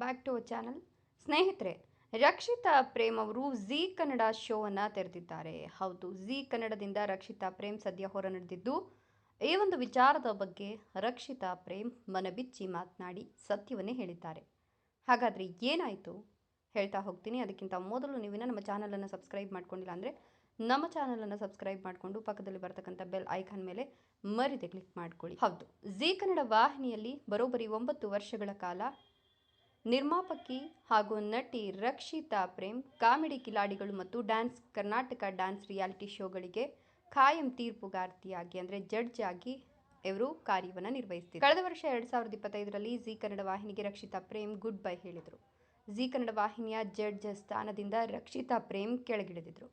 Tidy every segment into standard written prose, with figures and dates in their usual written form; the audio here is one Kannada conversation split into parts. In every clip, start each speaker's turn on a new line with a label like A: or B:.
A: Back to our channel. ಸ್ನೇಹಿತರೆ, ರಕ್ಷಿತಾ ಪ್ರೇಮ್ ಅವರು ಝೀ ಕನ್ನಡ ಶೋವನ್ನು ತೆರೆದಿದ್ದಾರೆ. ಹೌದು, ಝೀ ಕನ್ನಡದಿಂದ ರಕ್ಷಿತಾ ಪ್ರೇಮ್ ಸದ್ಯ ಹೊರ ನಡೆದಿದ್ದು, ಈ ಒಂದು ವಿಚಾರದ ಬಗ್ಗೆ ರಕ್ಷಿತಾ ಪ್ರೇಮ್ ಮನಬಿಚ್ಚಿ ಮಾತನಾಡಿ ಸತ್ಯವನ್ನೇ ಹೇಳಿದ್ದಾರೆ. ಹಾಗಾದರೆ ಏನಾಯಿತು ಹೇಳ್ತಾ ಹೋಗ್ತೀನಿ. ಅದಕ್ಕಿಂತ ಮೊದಲು ನೀವಿನ ನಮ್ಮ ಚಾನಲನ್ನು ಸಬ್ಸ್ಕ್ರೈಬ್ ಮಾಡ್ಕೊಂಡಿಲ್ಲ ಅಂದರೆ ನಮ್ಮ ಚಾನಲನ್ನು ಸಬ್ಸ್ಕ್ರೈಬ್ ಮಾಡಿಕೊಂಡು ಪಕ್ಕದಲ್ಲಿ ಬರ್ತಕ್ಕಂಥ ಬೆಲ್ ಐಕಾನ್ ಮೇಲೆ ಮರಿದೆ ಕ್ಲಿಕ್ ಮಾಡ್ಕೊಳ್ಳಿ. ಹೌದು, ಝೀ ಕನ್ನಡ ವಾಹಿನಿಯಲ್ಲಿ ಬರೋಬ್ಬರಿ 9 ವರ್ಷಗಳ ಕಾಲ ನಿರ್ಮಾಪಕಿ ಹಾಗೂ ನಟಿ ರಕ್ಷಿತಾ ಪ್ರೇಮ್ ಕಾಮಿಡಿ ಕಿಲಾಡಿಗಳು ಮತ್ತು ಕರ್ನಾಟಕ ಡ್ಯಾನ್ಸ್ ರಿಯಾಲಿಟಿ ಶೋಗಳಿಗೆ ಖಾಯಂ ತೀರ್ಪುಗಾರ್ತಿಯಾಗಿ ಅಂದರೆ ಜಡ್ಜ್ ಆಗಿ ಇವರು ಕಾರ್ಯವನ್ನು ನಿರ್ವಹಿಸ್ತಿದ್ದಾರೆ. ಕಳೆದ ವರ್ಷ 2025ರಲ್ಲಿ ಝೀ ಕನ್ನಡ ವಾಹಿನಿಗೆ ರಕ್ಷಿತಾ ಪ್ರೇಮ್ ಗುಡ್ ಬೈ ಹೇಳಿದರು. ಝೀ ಕನ್ನಡ ವಾಹಿನಿಯ ಜಡ್ಜ್ ಸ್ಥಾನದಿಂದ ರಕ್ಷಿತಾ ಪ್ರೇಮ್ ಕೆಳಗಿಳಿದಿದ್ರು.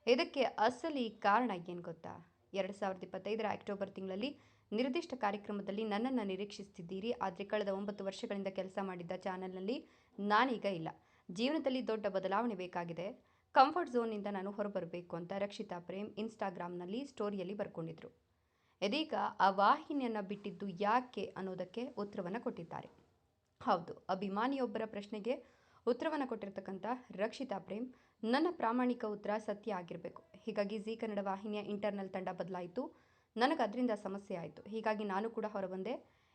A: ಇದಕ್ಕೆ ಅಸಲಿ ಕಾರಣ ಏನು ಗೊತ್ತಾ? 2025ರ ಅಕ್ಟೋಬರ್ ತಿಂಗಳಲ್ಲಿ ನಿರ್ದಿಷ್ಟ ಕಾರ್ಯಕ್ರಮದಲ್ಲಿ ನನ್ನನ್ನು ನಿರೀಕ್ಷಿಸುತ್ತಿದ್ದೀರಿ, ಆದರೆ ಕಳೆದ 9 ವರ್ಷಗಳಿಂದ ಕೆಲಸ ಮಾಡಿದ್ದ ಚಾನಲ್ನಲ್ಲಿ ನಾನೀಗ ಇಲ್ಲ. ಜೀವನದಲ್ಲಿ ದೊಡ್ಡ ಬದಲಾವಣೆ ಬೇಕಾಗಿದೆ. ಕಂಫರ್ಟ್ ಝೋನ್ನಿಂದ ನಾನು ಹೊರಬರಬೇಕು ಅಂತ ರಕ್ಷಿತಾ ಪ್ರೇಮ್ ಇನ್ಸ್ಟಾಗ್ರಾಮ್ನಲ್ಲಿ ಸ್ಟೋರಿಯಲ್ಲಿ ಬರ್ಕೊಂಡಿದ್ರು. ಇದೀಗ ಆ ವಾಹಿನಿಯನ್ನು ಬಿಟ್ಟಿದ್ದು ಯಾಕೆ ಅನ್ನೋದಕ್ಕೆ ಉತ್ತರವನ್ನು ಕೊಟ್ಟಿದ್ದಾರೆ. ಹೌದು, ಅಭಿಮಾನಿಯೊಬ್ಬರ ಪ್ರಶ್ನೆಗೆ ಉತ್ತರವನ್ನು ಕೊಟ್ಟಿರ್ತಕ್ಕಂಥ ರಕ್ಷಿತಾ ಪ್ರೇಮ್, ನನ್ನ ಪ್ರಾಮಾಣಿಕ ಉತ್ತರ ಸತ್ಯ ಆಗಿರಬೇಕು. ಹೀಗಾಗಿ ಝೀ ಕನ್ನಡ ವಾಹಿನಿಯ ಇಂಟರ್ನಲ್ ತಂಡ ಬದಲಾಯಿತು. ನನಗೆ ಅದರಿಂದ ಸಮಸ್ಯೆ ಆಯಿತು. ಹೀಗಾಗಿ ನಾನು ಕೂಡ ಹೊರಬಂದೆ.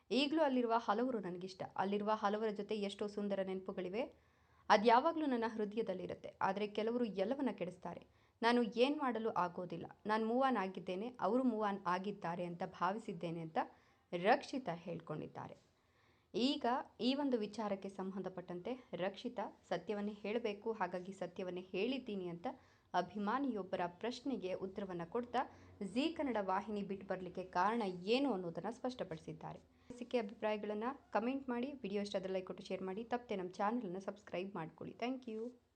A: ಈಗಲೂ ಅಲ್ಲಿರುವ ಹಲವರು ನನಗಿಷ್ಟ. ಅಲ್ಲಿರುವ ಹಲವರ ಜೊತೆ ಎಷ್ಟೋ ಸುಂದರ ನೆನಪುಗಳಿವೆ. ಅದು ಯಾವಾಗಲೂ ನನ್ನ ಹೃದಯದಲ್ಲಿರುತ್ತೆ. ಆದರೆ ಕೆಲವರು ಎಲ್ಲವನ್ನ ಕೆಡಿಸ್ತಾರೆ. ನಾನು ಏನು ಮಾಡಲು ಆಗೋದಿಲ್ಲ. ನಾನು ಮೂವ್ ಆನ್ ಆಗಿದ್ದೇನೆ, ಅವರು ಮೂವ್ ಆನ್ ಆಗಿದ್ದಾರೆ ಅಂತ ಭಾವಿಸಿದ್ದೇನೆ ಅಂತ ರಕ್ಷಿತಾ ಹೇಳ್ಕೊಂಡಿದ್ದಾರೆ. ಈಗ ಈ ಒಂದು ವಿಚಾರಕ್ಕೆ ಸಂಬಂಧಪಟ್ಟಂತೆ ರಕ್ಷಿತಾ ಸತ್ಯವನ್ನೇ ಹೇಳಬೇಕು, ಹಾಗಾಗಿ ಸತ್ಯವನ್ನೇ ಹೇಳಿದ್ದೀನಿ ಅಂತ ಅಭಿಮಾನಿಯೊಬ್ಬರ ಪ್ರಶ್ನೆಗೆ ಉತ್ತರವನ್ನು ಕೊಡ್ತಾ ಝೀ ಕನ್ನಡ ವಾಹಿನಿ ಬಿಟ್ಟು ಬರಲಿಕ್ಕೆ ಕಾರಣ ಏನು ಅನ್ನೋದನ್ನು ಸ್ಪಷ್ಟಪಡಿಸಿದ್ದಾರೆ. ಅನಿಸಿಕೆ ಅಭಿಪ್ರಾಯಗಳನ್ನು ಕಮೆಂಟ್ ಮಾಡಿ, ವಿಡಿಯೋ ಇಷ್ಟ ಆದರೆ ಲೈಕ್ ಕೊಟ್ಟು ಶೇರ್ ಮಾಡಿ, ತಪ್ಪದೆ ನಮ್ಮ ಚಾನಲನ್ನು ಸಬ್ಸ್ಕ್ರೈಬ್ ಮಾಡ್ಕೊಳ್ಳಿ. Thank you.